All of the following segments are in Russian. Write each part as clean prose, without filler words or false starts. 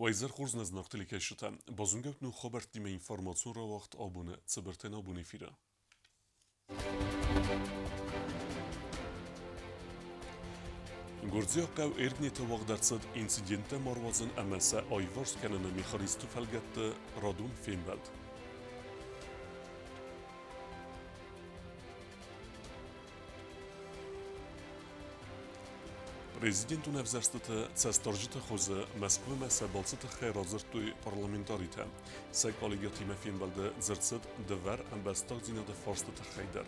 Вайзер хурз назнахтили кешта. Базунгат ну хабар тиме информацион ра вақт абуне цибертен абуне фира. Гурзия қав эргнете вағдарцад инциденте марвазын әмәсә айварс кәнені механисты фәлгәтті радун феймбәлд. Президент университета цесторжите хозе Москвы мәсә балцыты хайразыртуй парламентарита. Сәк алигатиме феймбәлді зырцыд дәвәр әмбәстақ зинады фарстыты хайдар.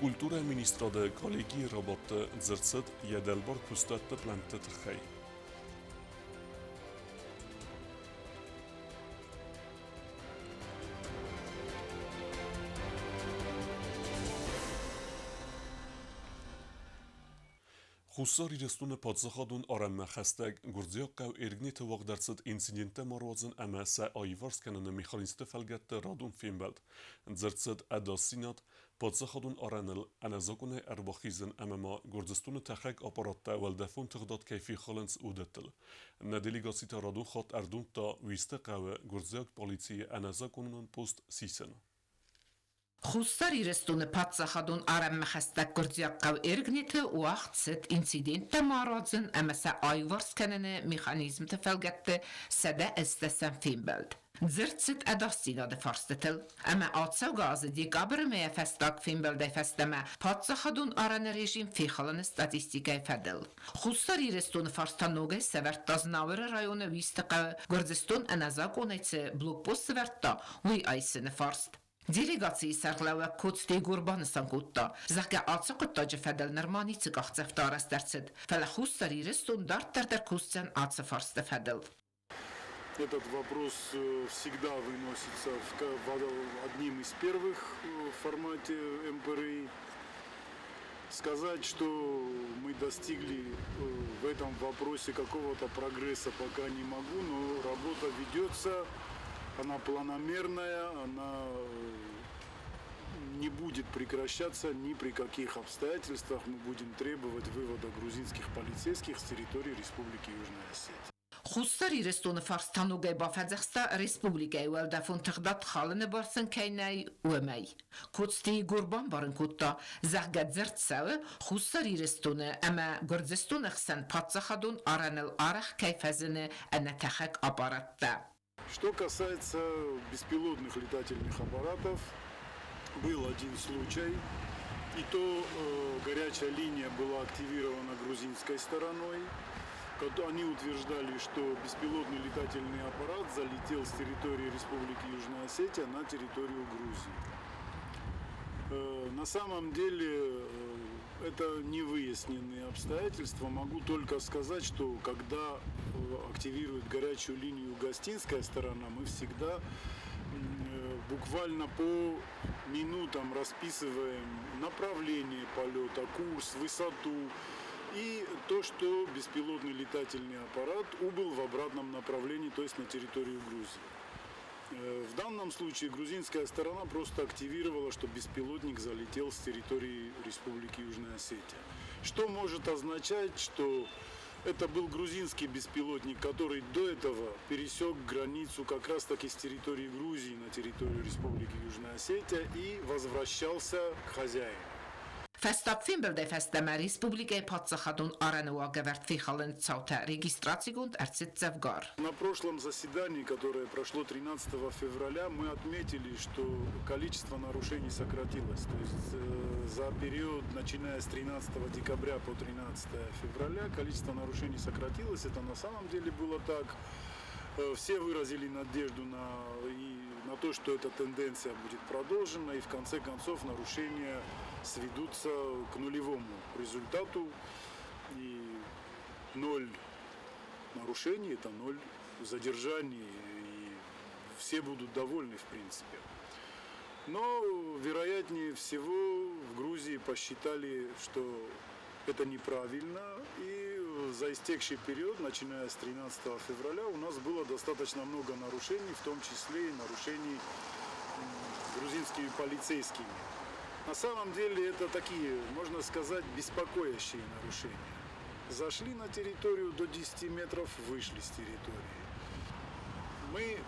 Культура министрада коллегии работы зырцыд яделбар кустатты планты тхай. Хуссар ирестуны падзахадун арамма хастаг гурзия қав эргнете вағдарцыд инциденте марвазын әмәсә айварс кәнені механисты фәлгәтті радун феймбәлд. Зырцыд әда синат падзахадун араныл әнәзакуны әрбахизын әмәма гурзистуны тәхәк апаратта вәлдәфун тығдат кәйфи халынс удеттіл. Нә делегацита радун хат әрдунта висті қавы гурзияк полиции әнәзакунын пост сисен. Хуссар ирестуны патсахадун арамма хастак гурзияккав эргнете уақытсыд инцидентте маразын әмәсә айварс кәнені механизмті фәлгәтті сәдә әстәсән феймбәлд. Зырцыд әдастинады фарстытыл. Әмә атсау газы декабры мәя фәстак феймбәлдәй фәстәмә патсахадун араны режим фейхалыны статистикай фәділ. Хуссар ирестуны фарстанугай сәвәрт тазнавыры районы вистіқавы гурзистун әнәзак онайцы блокпост сәвәртта уй айсыны фарст. Делегации сарглава кодстей гурбаныстан кутта. Захга ацақыттажы фәділ норманицы қақцафта арастарцыд. Фәлі хуссар ирестун дарттардар кустян ацафарсты фәділ. Этот вопрос всегда выносится одним из первых в формате МПРИ. Сказать, что мы достигли в этом вопросе какого-то прогресса, пока не могу, но работа ведется, она планомерная, она не будет прекращаться ни при каких обстоятельствах. Мы будем требовать вывода грузинских полицейских с территории Республики Южная Осетия. Хуссар ирестуны фарстанугай ба Фазахста республикай валдафун тыгдат халыны барсын кайнай уэмай. Кодстей гурбан барын кутта захгад зыртсавы хуссар ирестуны әмә гурзистун ихсан патсахадун араныл арах кайфазыны әнә тахак аппаратта. Что касается беспилотных летательных аппаратов, был один случай, и то горячая линия была активирована грузинской стороной. Они утверждали, что беспилотный летательный аппарат залетел с территории Республики Южная Осетия на территорию Грузии. На самом деле это невыясненные обстоятельства. Могу только сказать, что когда активирует горячую линию гостинская сторона, мы всегда буквально по минутам расписываем направление полета, курс, высоту. И то, что беспилотный летательный аппарат убыл в обратном направлении, то есть на территорию Грузии. В данном случае грузинская сторона просто активировала, что беспилотник залетел с территории Республики Южная Осетия. Что может означать, что это был грузинский беспилотник, который до этого пересек границу как раз таки с территории Грузии на территорию Республики Южная Осетия и возвращался к хозяину. Фестап феймбелдей фестема республикой патсахадун арануа геверт фейхален цаута регистрациигунд эрцитцевгар. На прошлом заседании, которое прошло 13 февраля, мы отметили, что количество нарушений сократилось. То есть за период, начиная с 13 декабря по 13 февраля, количество нарушений сократилось. Это на самом деле было так. Все выразили надежду на то, что эта тенденция будет продолжена, и в конце концов нарушения сведутся к нулевому результату. И 0 нарушений – это 0 задержаний, и все будут довольны в принципе. Но, вероятнее всего, в Грузии посчитали, что это неправильно, и за истекший период, начиная с 13 февраля, у нас было достаточно много нарушений, в том числе и нарушений грузинскими полицейскими. На самом деле это такие, можно сказать, беспокоящие нарушения. Зашли на территорию до 10 метров, вышли с территории. Мы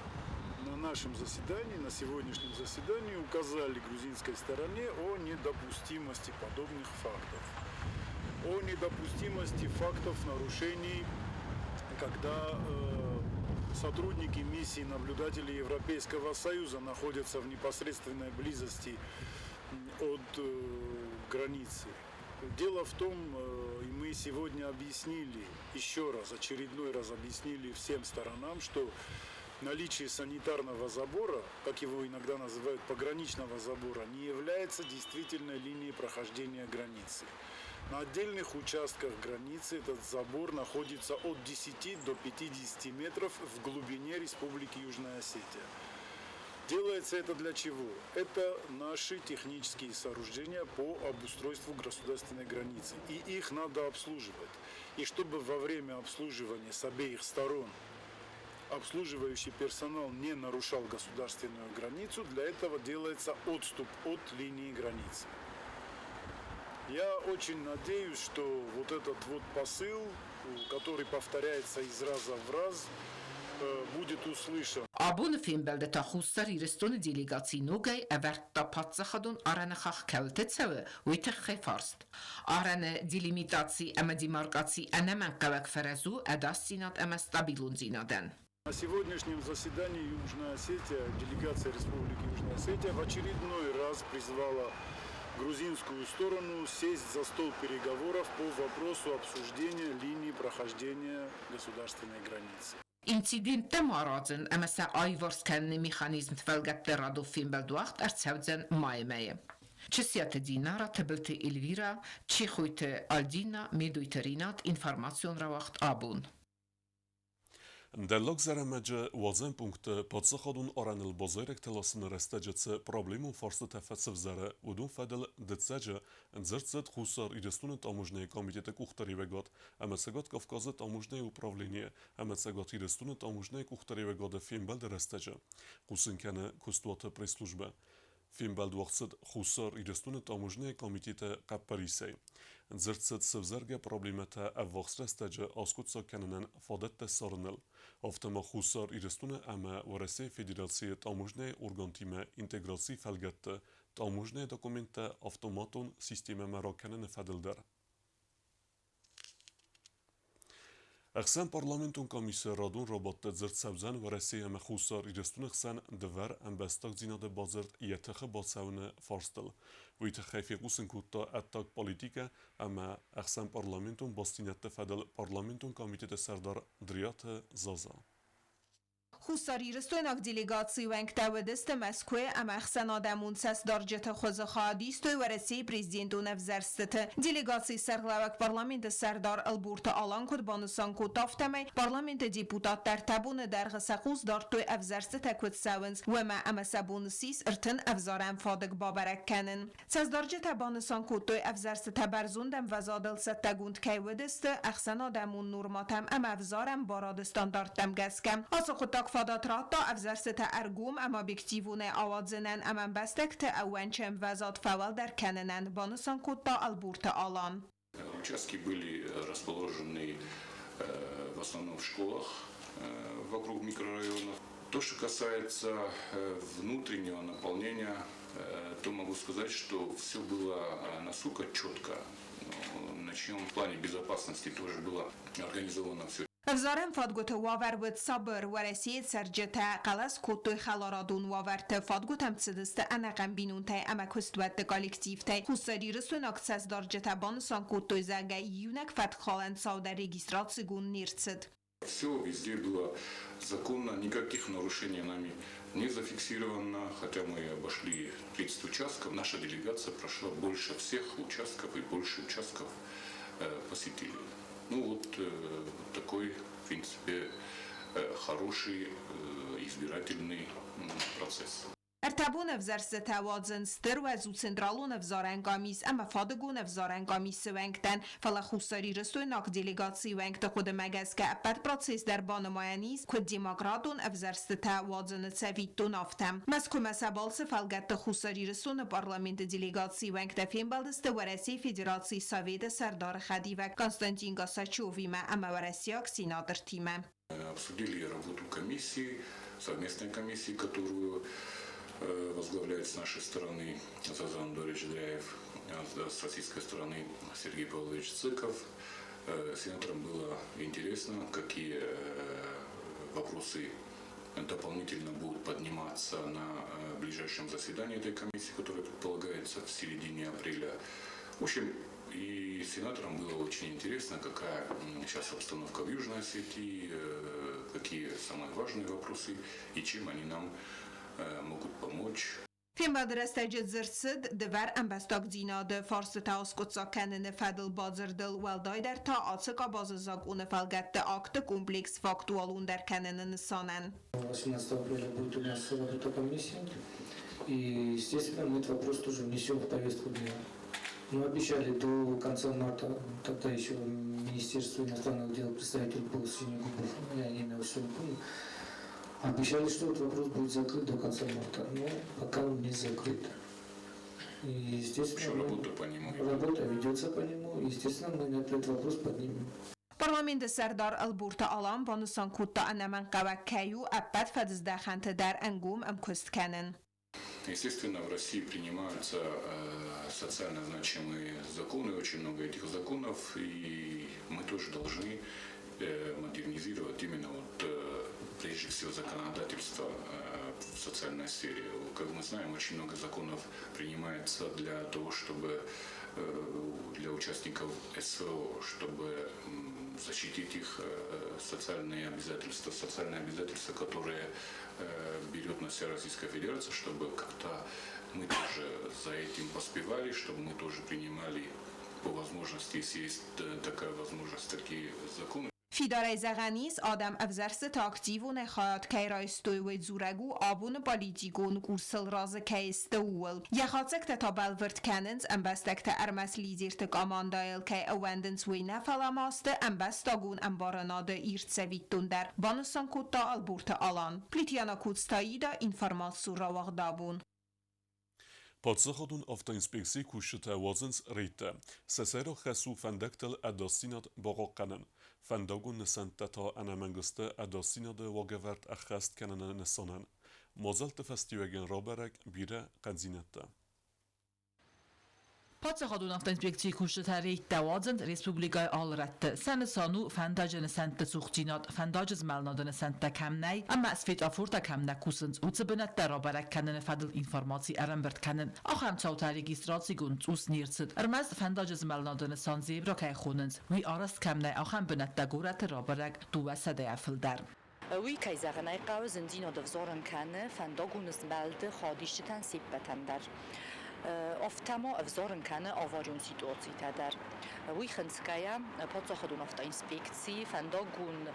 на нашем заседании, на сегодняшнем заседании указали грузинской стороне о недопустимости подобных фактов. О недопустимости фактов нарушений, когда сотрудники миссии наблюдателей Европейского Союза находятся в непосредственной близости от границы. Дело в том, и мы сегодня объяснили, еще раз, очередной раз объяснили всем сторонам, что наличие санитарного забора, как его иногда называют пограничного забора, не является действительной линией прохождения границы. На отдельных участках границы этот забор находится от 10 до 50 метров в глубине Республики Южная Осетия. Делается это для чего? Это наши технические сооружения по обустройству государственной границы. И их надо обслуживать. И чтобы во время обслуживания с обеих сторон обслуживающий персонал не нарушал государственную границу, для этого делается отступ от линии границы. Я очень надеюсь, что вот этот вот посыл, который повторяется из раза в раз, будет услышан. Abun filmbelde ta Husar Irestone delegacji Nogay Everta Patsachadun Arane Khakkeltetseve Uitche Farst. Arane delimitacji ama demarkacji Aneman Kawak Ferezu Adastinat ama Stabilun Zinaden. На сегодняшнем заседании Южная Осетия, делегация Республики Южная Осетия в очередной раз призвала грузинскую сторону сесть за стол переговоров по вопросу обсуждения линии прохождения государственной границы. Ինցիդենտը մարածն ամսա այվորսքաննի մեխանիզմ թվալգատ դերադով ֆիմբելդուախտ արցավձեն մայմեյը։ Չսիատը դինարա թբլտը Էլվիրա, չիխույթը Ալդինա, մեդույթերինատ ինֆորմացիոն ռավախտ աբուն։ در لغزرمجه وازن پونکت پادسخادون آرن البازایرک تلاسن رستجه پرابلیمون فارس تفت سفزره و دون فدل دتسجه انزرتزد خسار ایرستون تاموجنه کامیتیت کوختری وگاد اما سگات کافکاز تاموجنه اپراولینیه اما سگات ایرستون تاموجنه کوختری وگاد فیلمبل درستجه قوسن کنه کستوات پریسلوجبه فیلمبل وقت خسار ایرستون تاموجنه کامیتیت قپریسی انزرتزد سفزرگه پرابلیمت اوقت رستجه آسکوت ساکننن فادت سارنل Автома Хусар Ирестуне Ама Варесе Федерация Таможня Органтима Интеграции Фалгатта Таможня документа Автоматон Система Марокканен Фаделдар. Ахсан парламентун комиссия Радун Роботта Зерцавзан Варесе Ама Хусар Ирестуне Хсан Двар Амбастак Зинаде Базерт Ятахе Басауне Фарстел. ويتخاف يقوسن كوتا أتاك بوليتيكا أما أحسن برلمانتون باستينات فدل برلمانتون كوميتة سردار دريات زازا. Хусарирստойнак делегации венктаведесте Москве амахсан адамун сас дарджета хозахадистой вареси президентун авзарстete делегации сарглавак парламента сардар албурта аланкот банусан котафтамай парламента депутат дар табуне даргасахуз дартой авзарстete кот савенс вема амасабунсис иртен авзарам фадак бабарак канен сас дарджета банусан котой авзарстete барзундам вазадل ستگوند کایودسته احسن آدمون نورماتم ام افزارم باراد استانداردم گسکم آسخوتاک فادات راتا افزرست ارگوم اما بکتیوونه آوادزنن اما بستکت اوانچم وزاد فوال در کننن بانسان کتا البورت آلان. Участки были расположены в основном в школах вокруг микрорайонов. То, что касается внутреннего наполнения, то могу сказать, что все было насколько четко. Начнем в плане безопасности тоже было организовано все. افزارم فادگوت واور بود صبر ورسید سرجته قلس کوتوی خلارادون واورت فادگوتم تسدست انقم بینون تای اما کستوت کالکتیف تای خسری رسون اکسس دارجته بانسان کوتوی زگه یونک فتخالن ساوده регистрации гун нирцет. Все везде было законно, никаких нарушений нами не зафиксировано, хотя мы обошли 30 участков, наша делегация прошла больше всех участков и больше участков посетили. Ну вот такой, в принципе, хороший избирательный процесс. ارتبون وزرسته توازن ستر و زو سنترالون وزارنگامیز اما فادگون وزارنگامیز ونگتن فلا خوستاری رستو ناک دیلیگاتسی ونگت خود مگز که اپت پروسیس در بانمایانیز که دیموکراتون وزرسته توازن سوید دو نافتم مسکو مسابالس فلگت خوستاری رستو ن پارلمنت دیلیگاتسی ونگت فیم بالدست ورسی فدراسیون سوید سردار خدی و کنستانتین گاساچووی ما اما ورسیاک سینادر تیمه. Обсудили работу комиссии, совместной комиссии, которую возглавляет с нашей стороны Зазан Дорич Дряев, а с российской стороны Сергей Павлович Цыков. Сенаторам было интересно, какие вопросы дополнительно будут подниматься на ближайшем заседании этой комиссии, которое предполагается в середине апреля. В общем, и сенаторам было очень интересно, какая сейчас обстановка в Южной Осетии, какие самые важные вопросы и чем они нам могут помочь. فیم بدرستجد زرسد دور امبستاک زیناد فارس تاوس کتسا کنن فدل بازردل ولدای در تا آتسکا باززاگ اون فلگت آکت کمپلیکس فاکتوالون در کنن نسانن. 18 апреля будет у нас работа комиссии, и, естественно, мы этот вопрос тоже внесем в повестку дня. Мы обещали до конца марта, тогда еще Министерство иностранных дел представитель был Синегубов, я имя все не помню, обещали, что этот вопрос будет закрыт до конца марта, но пока он не закрыт. И, естественно, работа ведется по нему, естественно, мы этот вопрос поднимем. پارلمنت سردار البورتا آلان بانوسان کوتا انمن قوکیو ابد فدزدخنت در انگوم امکست کنن. Естественно, в России принимаются социально значимые законы, очень много этих законов, и мы тоже должны модернизировать именно прежде всего законодательство в социальной сфере. Как мы знаем, очень много законов принимается для того, чтобы для участников СВО, чтобы защитить их социальные обязательства, которые берет на себя Российская Федерация, чтобы как-то мы тоже за этим поспевали, чтобы мы тоже принимали по возможности, если есть такая возможность, такие законы. فیدار زغنیس آدم افزرس تاکتیو نخواهد که رایستوی و زورگو آبون بالیدیگون گوسل راز که استوول یخاتک تا بلورد کننز انبستک تا ارمس لیزیرتک آماندایل که اوندنس وی نفلاماست انبستاگون انبارناده ایرت سویتون در بانوسان کتا البورت آلان پلیتیانا کودستایی دا اینفرماسو را وغدابون. Պատսախադուն ավտոինսպեկցիի քուշտը վազնց ռեյտը սեսերո խեսու ֆանդակտել ադասինատ բողոկանն ֆանդագուն նսանտատա անամանգստը ադասինադը վոգևարտ ախաստ կանանը նսանան մոզալտը ֆեստիվեգեն ռոբերակ բիրը qanzinatda Պատսախադուն ավտոինսպեկցիի քուշտարի տավազն ռեսպուբլիկայ ալրատը սանսանու ֆանդաջն սանտը ցուղջինատ ֆանդաջզ մալնադն սանտա կամնայ ամա սվետ աֆորտա կամնա կուսնց ուծբնատ տարաբարակ կանն ֆադլ ինֆորմացի արամբերտ կանն ախամ ցաուտարի գիստրացիգուն ցուսնիրցդ արմազ ֆանդաջզ մալնադն սանզեբրա կայ խուննց վի արաստ կամնայ ախամ բնատա գորատը ռաբարակ դուվասադե աֆլդար وی کایزاغنای قاو زندین دفزارن کنه فنداگونس بلده خادیشتن سیبتن در افتما افزارن کنه آواریون سیتواتسی تدر وی خنسکایا پادزا خدون افتا اینسپکسی فنداگون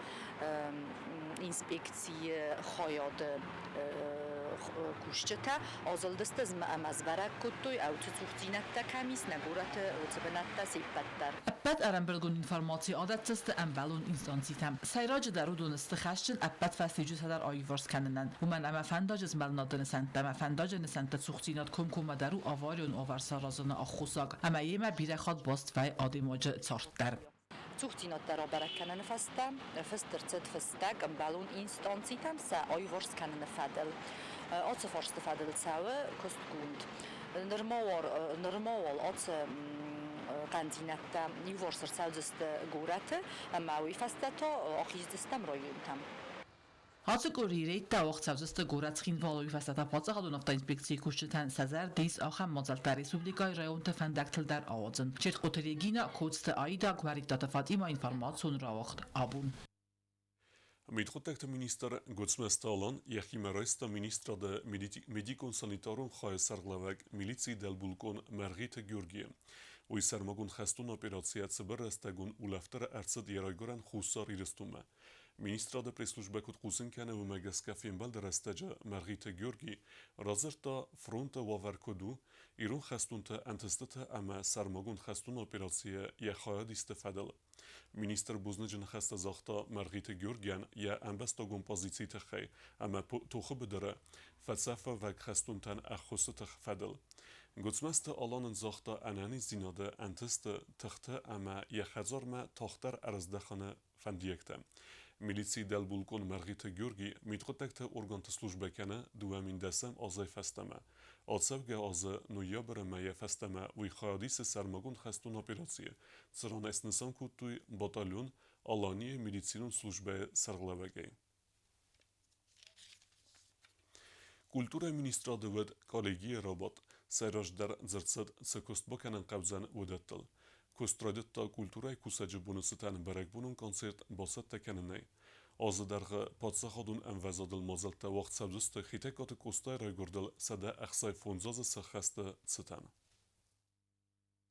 اینسپکسی خایاد کشته آزالدست از مزبرک کتوی او تزوختینت کمیس نگورت اوتبنت سیبتر ابد ارمبرگون اینفرماسی عادت امبالون اینستانسیتم سیراج درودون استخشن ابد فستیجو در آیورس کننن و من اما فنداج از ملنادن سنت اما فنداج نسنت سوختینات کم درو آواریون آورسا رازن آخوساگ اما یه بیره خاد باست و آدماج چارت در Zuchtinat der Oberkennen festem, festertzet festeg am Ballon Instanzitem se Eivors kennen Fedel. Atze forste Fedel Zaue kost gund. Normal atze Kanzinette Ivorser Zauzeste Gorette, Maui festeta achizestem Rojuntem. Հացկորի ռեյտա օղցավզստը գորացքին վալոյ վասատա պացախադուն ավտոինսպեկցիի քուշտան սազար դես ախամ մոզալտա ռեսպուբլիկայի ռայոնտը ֆանդակտել դար աոձն չետ կոտերեգինա կոծտը այդա գվարիտատը ֆատիմա ինֆորմացիոն ռավախտ աբուն Միտխոտեկտը մինիստր Գոցմեստալան եղիմերոյստը մինիստրադը մեդիկոն սանիտարուն խայսարլավակ միլիցի դելբուլկոն մերղիթը գյուրգի ու իսարմագուն խեստուն օպերացիա ծբրը ստագուն ուլավտերը արցդ երայգորան խուսար իրստում է Ministra de Preslujbekut Kusinkene u Megaska Finbel Resteja Margita Gheorghi razerta fronte Waverkodu irun khastunte antestete ama sarmagun khastun operatsiye ya khayad istefadel. Minister Buznijin khasta zakhta Margita Gheorghian ya ambastogun pozitsite khay ama tukhı bedere falsafa ve khastuntan akhusite fadel. Gutsmeste alanın zakhta anani zinade anteste takhte ama ya khazarma takhtar arzdakhane fandiyekte. Milici del Bulkon Margita Gheorghi mitqotekte organt slujbekene duamin desem azay festeme. Atsevge azı noyabr meye festeme uy khayadis sarmagun khastun operatsiye. Sıran esnisan kutuy batalyon alaniye milicinun slujbe sarglavegey. Kultura ministra deved kolegiye rabat seraj der zertsad sekostbakanen qabzan udettel. Kostradetta kulturaj kusajı bunusıtan berek bunun konsert basat tekeneney. Azı derge patsakhadun envezadil mazalta waqt sabzusta khitekatı kostay raygordil sada axsay fonzazı sakhasta tsitan.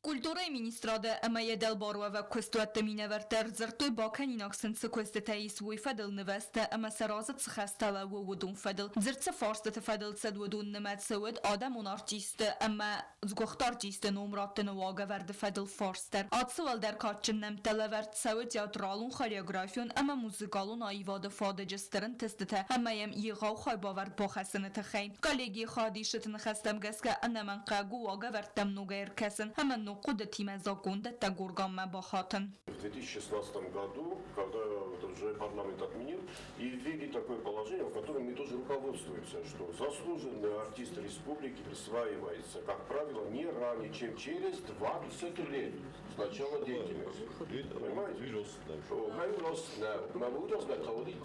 Культура и министрада Амая Делборова квестуатта миневертер зертой баканинок сенце квестетей свой федел невеста ама сараза цхастала вудун федел зерце форстата федел цедудун немет сауд адамун артист ама згохт артист номраттен вага верде федел форстер атсвал der катчын немтелеверт сауд театралун хореографион ама музыкалун айвада фадежестерин тестете амаям йгау хайбаверт бахасынete хейм коллеги хадишетин хастам гаска анаман қагу вага вертем нугер кесен ама В 2016 году, когда уже парламент отменил, и ввели такое положение, в котором мы тоже руководствуемся, что заслуженный артист республики присваивается, как правило, не ранее, чем через 20 лет с начала деятельности. Понимаете? Мы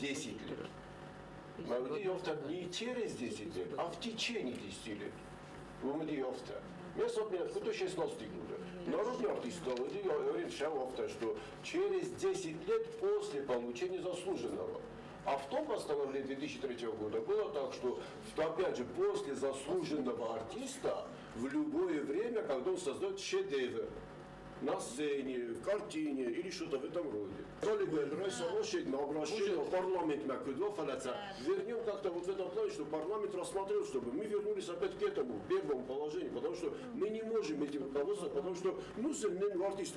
10 лет. Мы не через 10 лет, а в течение 10 лет. Место отменят, кто 16 года. Народный артист говорит, что через 10 лет после получения заслуженного. А в том постановлении 2003 года было так, что, опять же, после заслуженного артиста в любое время, когда он создает шедевр, на сцене, в картине или что-то в этом роде. На обращение в парламент вернем как-то вот в этом плане, что парламент рассмотрел, чтобы мы вернулись опять к этому первому положению, потому что мы не можем этим руководствоваться, потому что артист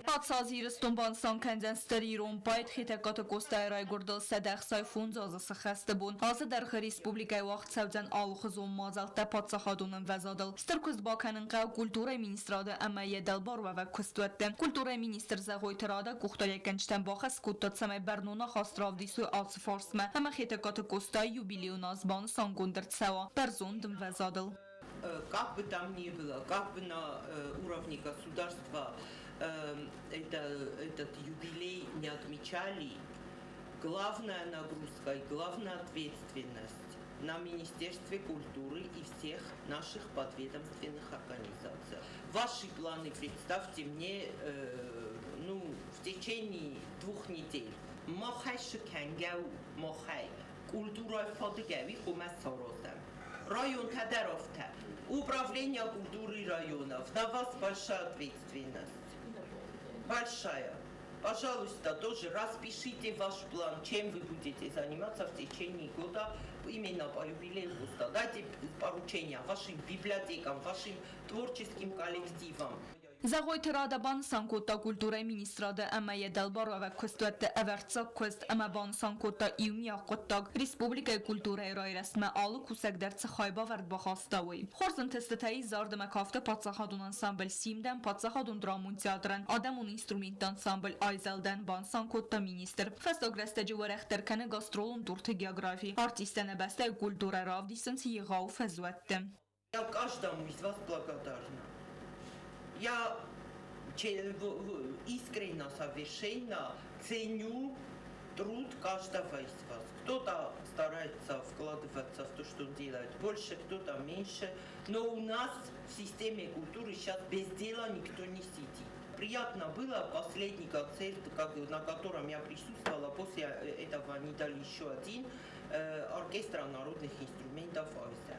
Պատսազիրստուն բանսան կենձեն ստրիրում, պայդ խիտեկատը կոստայրայ գորդել սեդեղ սայֆուն զազը խեստբուն, հազը դեր խրիսպուբլիկայ վաղ ծավձեն ալուխզում մազալ տե պատսախադունն վեզադել, ստրկուզ բականն կավ կուլտուրայ մինիստրադը əməyə դəlբարվə və küstüətdə, կուլտուրայ մինիստր զəğոյtırada kuxtarekənçdən baxas kuttatsəməy bərnuna xastravdisü alsı farsmə, əmə xitəkatı kostay юбилеюна азбаны сангундырцəva, бərзундın vəzadıl. Как бы там ни было, как бы на уровне государства этот юбилей не отмечали, главная нагрузка и главная ответственность на Министерстве культуры и всех наших подведомственных организаций. Ваши планы представьте мне в течение 2 недель. Махай шкангау, махай. Культура фадыгави хумасарозам. Район Тадаровта. Управление культуры районов. На вас большая ответственность. Большая. Пожалуйста, тоже распишите ваш план, чем вы будете заниматься в течение года именно по юбилею ГУСТа. Дайте поручения вашим библиотекам, вашим творческим коллективам. Զաղոյթրադաբան սանկոտա կուլտուրայ մինիստրադը əməyə դəlբարվə քստուətdə əvərցակ քստ əməbան սանկոտա իումիա qotdag Respublikaya kulturaya rayresmə alı kusəqdərçə xayba vərd baxastavı. Xorzın testətəyi zardımə kafta patsaxadun ansambl Simdən, patsaxadun dramun teatrən, adamun instrument ansambl Ayzeldən, ban sankotda minister. Fəstogrəstəcə vərəxtərkənə gastrolun durtı geografi, artistənə bəstəy kultura ravdisınç yığau fəzvətdə. Я каждому из вас благодарна. Я искренне, совершенно ценю труд каждого из вас. Кто-то старается вкладываться в то, что делает больше, кто-то меньше. Но у нас в системе культуры сейчас без дела никто не сидит. Приятно было последний концерт, на котором я присутствовала, после этого не дали еще один, оркестра народных инструментов «Айза».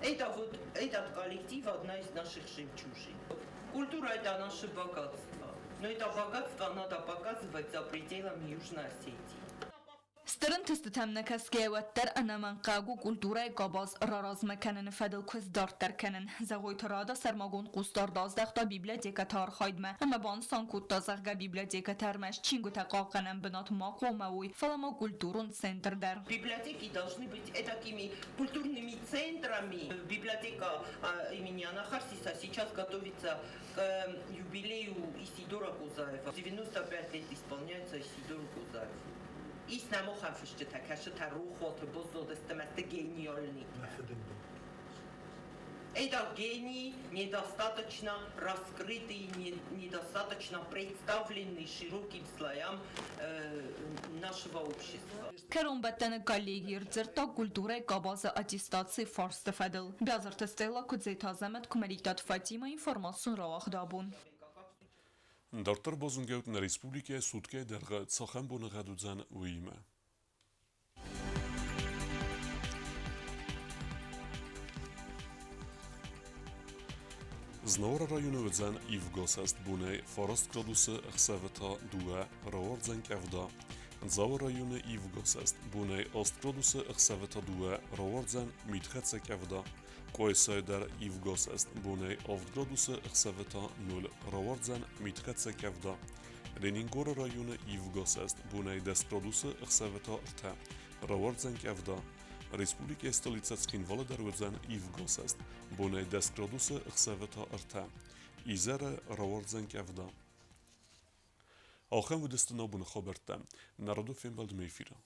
Этот коллектив одна из наших жемчужин. Культура – это наше богатство. Но это богатство надо показывать за пределами Южной Осетии. سترن تستتم نکسکه و تر انمان قاگو کلتورای قاباز راراز مکنن فدل کس دارتر کنن زغوی ترادا سرماگون قوستار دازدختا بیبلیتیکا تار خایدمه اما بانستان کود دازغا بیبلیتیکا ترمش چینگو تقاقنن بنات ماق و موی فلما культурун центр در. Библиотеки должны быть такими культурными центрами. Библиотека имени Анахарсиса сейчас готовится к юбилею Исидора Кузаева. 95 лет исполняется Исидору Кузаеву. И с нами хамфиште такая тарух вот бозодестемете гениальный. Это гений недостаточно раскрытый, недостаточно представленный широким слоям нашего общества. کرون بدن کالیگیر زرتا کلتورای قاباز اتیستاتسی فارس تفدل. بیازرت استیلا کدزی تازمت کمریکتات فاتیما اینفورماسیون رواخ دابون. Դարտար բոզունգեուտն Ռեսպուբլիկայի սուտկե դերղը ծախան բոնղադուձան ուիմը։ Znora rayonuvdzan Ivgosast bunay Forest Gradusy Xseveta Due Raordzen Kevda. Zaw rayonu Ivgosast bunay Ost Gradusy Xseveta Due Raordzen Mitkhetse Kevda. Koysayder Ivgosast bunay Oft Gradusy Xseveta 0 Raordzen Mitkhetse Kevda. Leningor rayonu Ivgosast bunay Des Gradusy Xseveta Rta Raordzen Kevda. Respublikայի ստոլիցած Խինվալը դարուձան Ivgosast, bunay Des Gradusy Xseveta Rta. Izere Raordzen Kevda. Alchem vudestinobun Khoberta, Narodu Fembald Mefira.